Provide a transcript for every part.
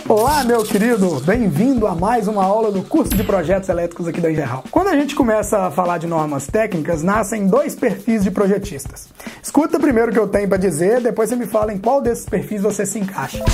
Olá, meu querido! Bem-vindo a mais uma aula do curso de projetos elétricos aqui da Engerral. Quando a gente começa a falar de normas técnicas, nascem dois perfis de projetistas. Escuta primeiro o que eu tenho para dizer, depois você me fala em qual desses perfis você se encaixa.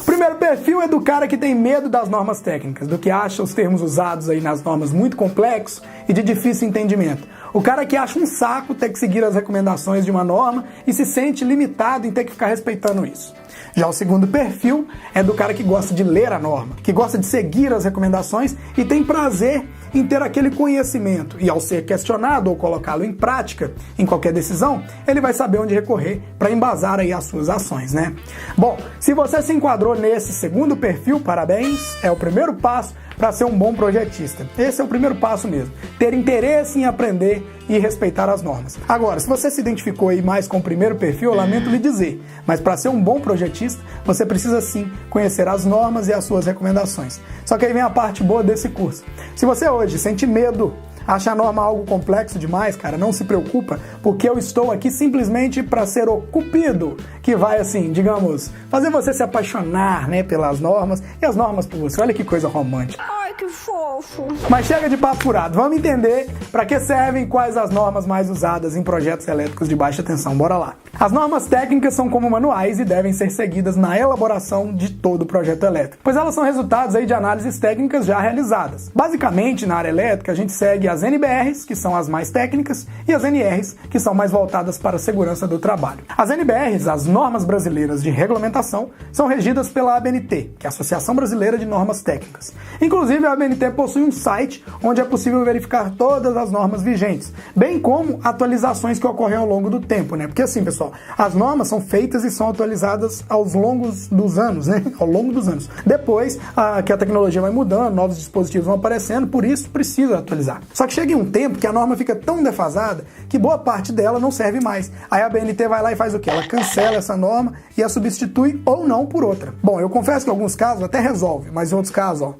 O primeiro perfil é do cara que tem medo das normas técnicas, do que acha os termos usados aí nas normas muito complexos e de difícil entendimento. O cara que acha um saco ter que seguir as recomendações de uma norma e se sente limitado em ter que ficar respeitando isso. Já o segundo perfil é do cara que gosta de ler a norma, que gosta de seguir as recomendações e tem prazer em ter aquele conhecimento. E ao ser questionado ou colocá-lo em prática em qualquer decisão, ele vai saber onde recorrer para embasar aí as suas ações, né? Bom, se você se enquadrou nesse segundo perfil, parabéns, é o primeiro passo para ser um bom projetista. Esse é o primeiro passo mesmo, ter interesse em aprender e respeitar as normas. Agora, se você se identificou aí mais com o primeiro perfil, eu lamento lhe dizer, mas para ser um bom projetista, você precisa sim conhecer as normas e as suas recomendações. Só que aí vem a parte boa desse curso. Se você hoje sente medo, acha a norma algo complexo demais, cara, não se preocupa, porque eu estou aqui simplesmente para ser o cupido que vai, assim, digamos, fazer você se apaixonar, né, pelas normas e as normas por você. Olha que coisa romântica. Ai, que fofo. Mas chega de papo furado, vamos entender para que servem e quais as normas mais usadas em projetos elétricos de baixa tensão. Bora lá. As normas técnicas são como manuais e devem ser seguidas na elaboração de todo o projeto elétrico, pois elas são resultados aí de análises técnicas já realizadas. Basicamente, na área elétrica, a gente segue as NBRs, que são as mais técnicas, e as NRs, que são mais voltadas para a segurança do trabalho. As NBRs, as Normas Brasileiras de Regulamentação, são regidas pela ABNT, que é a Associação Brasileira de Normas Técnicas. Inclusive, a ABNT possui um site onde é possível verificar todas as normas vigentes, bem como atualizações que ocorrem ao longo do tempo, né? Porque assim, pessoal, as normas são feitas e são atualizadas ao longo dos anos, né? Ao longo dos anos. Depois, que a tecnologia vai mudando, novos dispositivos vão aparecendo, por isso precisa atualizar. Só que chega em um tempo que a norma fica tão defasada que boa parte dela não serve mais. Aí a ABNT vai lá e faz o quê? Ela cancela essa norma e a substitui ou não por outra. Bom, eu confesso que em alguns casos até resolve, mas em outros casos, ó,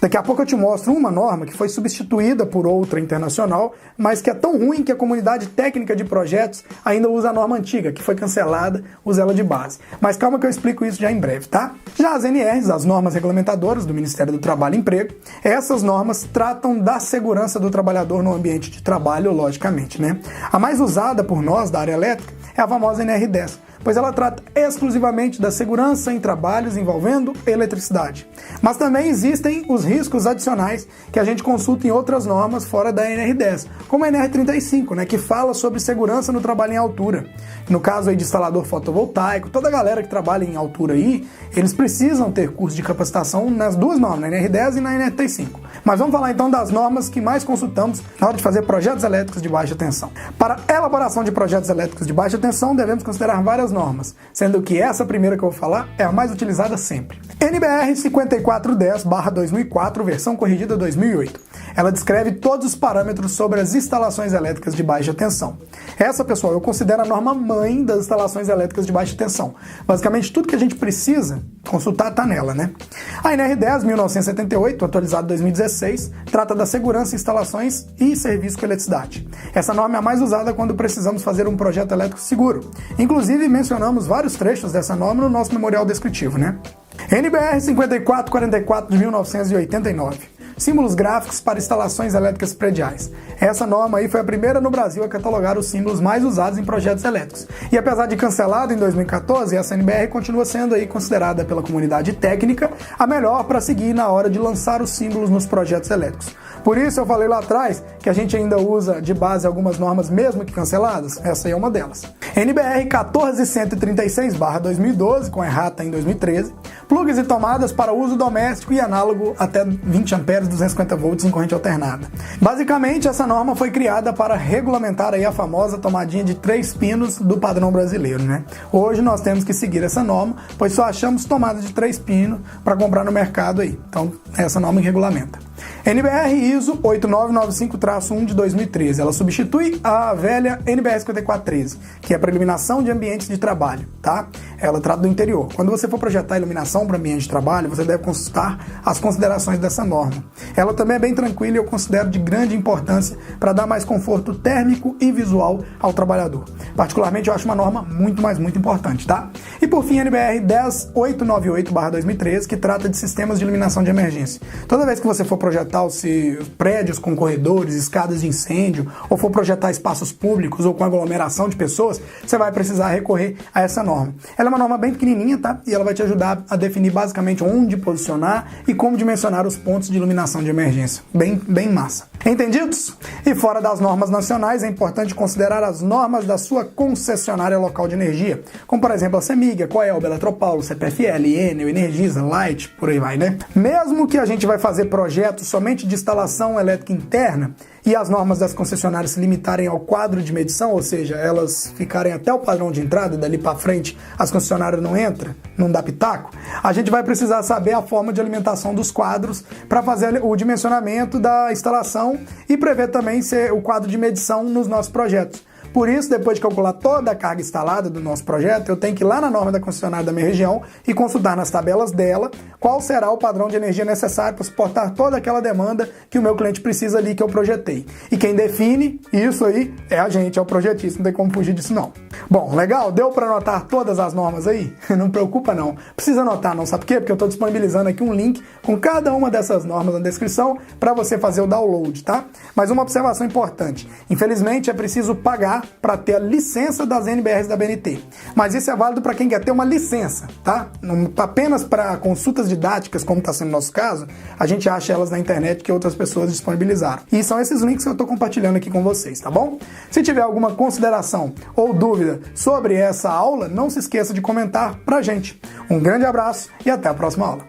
daqui a pouco eu te mostro uma norma que foi substituída por outra internacional, mas que é tão ruim que a comunidade técnica de projetos ainda usa a norma antiga, que foi cancelada, usa ela de base. Mas calma que eu explico isso já em breve, tá? Já as NRs, as normas regulamentadoras do Ministério do Trabalho e Emprego, essas normas tratam da segurança do trabalhador no ambiente de trabalho, logicamente, né? A mais usada por nós da área elétrica é a famosa NR10, pois ela trata exclusivamente da segurança em trabalhos envolvendo eletricidade. Mas também existem os riscos adicionais que a gente consulta em outras normas fora da NR10, como a NR35, né, que fala sobre segurança no trabalho em altura. No caso aí de instalador fotovoltaico, toda a galera que trabalha em altura aí, eles precisam ter curso de capacitação nas duas normas, na NR10 e na NR35. Mas vamos falar então das normas que mais consultamos na hora de fazer projetos elétricos de baixa tensão. Para a elaboração de projetos elétricos de baixa tensão, devemos considerar várias normas, sendo que essa primeira que eu vou falar é a mais utilizada sempre. NBR 5410/2004, versão corrigida 2008. Ela descreve todos os parâmetros sobre as instalações elétricas de baixa tensão. Essa, pessoal, eu considero a norma mãe das instalações elétricas de baixa tensão. Basicamente, tudo que a gente precisa consultar está nela, né? A NR10 1978, atualizada em 2016, trata da segurança em instalações e serviços com eletricidade. Essa norma é a mais usada quando precisamos fazer um projeto elétrico seguro. Inclusive, mencionamos vários trechos dessa norma no nosso memorial descritivo, né? NBR 5444 de 1989. Símbolos gráficos para instalações elétricas prediais. Essa norma aí foi a primeira no Brasil a catalogar os símbolos mais usados em projetos elétricos. E apesar de cancelada em 2014, essa NBR continua sendo aí considerada pela comunidade técnica a melhor para seguir na hora de lançar os símbolos nos projetos elétricos. Por isso eu falei lá atrás que a gente ainda usa de base algumas normas mesmo que canceladas. Essa aí é uma delas. NBR 14136/2012, com errata em 2013. Plugs e tomadas para uso doméstico e análogo até 20 amperes, 250 volts em corrente alternada. Basicamente, essa norma foi criada para regulamentar aí a famosa tomadinha de 3 pinos do padrão brasileiro, né? Hoje nós temos que seguir essa norma, pois só achamos tomada de 3 pinos para comprar no mercado aí. Então, essa norma regulamenta. NBR ISO 8995-1 de 2013. Ela substitui a velha NBR 5413, que é para iluminação de ambientes de trabalho, tá? Ela trata do interior. Quando você for projetar iluminação para ambiente de trabalho, você deve consultar as considerações dessa norma. Ela também é bem tranquila e eu considero de grande importância para dar mais conforto térmico e visual ao trabalhador. Particularmente, eu acho uma norma muito importante, tá? E por fim, a NBR 10898/2013, que trata de sistemas de iluminação de emergência. Toda vez que você for projetar os prédios com corredores, escadas de incêndio, ou for projetar espaços públicos ou com aglomeração de pessoas, você vai precisar recorrer a essa norma. Ela é uma norma bem pequenininha, tá? E ela vai te ajudar a definir basicamente onde posicionar e como dimensionar os pontos de iluminação de emergência. Bem massa. Entendidos? E fora das normas nacionais, é importante considerar as normas da sua concessionária local de energia, como por exemplo a CEMIG, a Coelba, Eletropaulo, CPFL, Enel, Energisa, Light, por aí vai, né? Mesmo que a gente vai fazer projetos somente de instalação elétrica interna e as normas das concessionárias se limitarem ao quadro de medição, ou seja, elas ficarem até o padrão de entrada, dali para frente as concessionárias não entram, não dá pitaco, a gente vai precisar saber a forma de alimentação dos quadros para fazer o dimensionamento da instalação e prever também o quadro de medição nos nossos projetos. Por isso, depois de calcular toda a carga instalada do nosso projeto, eu tenho que ir lá na norma da concessionária da minha região e consultar nas tabelas dela qual será o padrão de energia necessário para suportar toda aquela demanda que o meu cliente precisa ali que eu projetei. E quem define isso aí é a gente, é o projetista, não tem como fugir disso não. Bom, legal? Deu para anotar todas as normas aí? Não preocupa não. Precisa anotar não, sabe por quê? Porque eu estou disponibilizando aqui um link com cada uma dessas normas na descrição para você fazer o download, tá? Mas uma observação importante. Infelizmente é preciso pagar para ter a licença das NBRs da BNT. Mas isso é válido para quem quer ter uma licença, tá? Não, apenas para consultas didáticas, como está sendo o nosso caso, a gente acha elas na internet que outras pessoas disponibilizaram. E são esses links que eu estou compartilhando aqui com vocês, tá bom? Se tiver alguma consideração ou dúvida sobre essa aula, não se esqueça de comentar pra gente. Um grande abraço e até a próxima aula.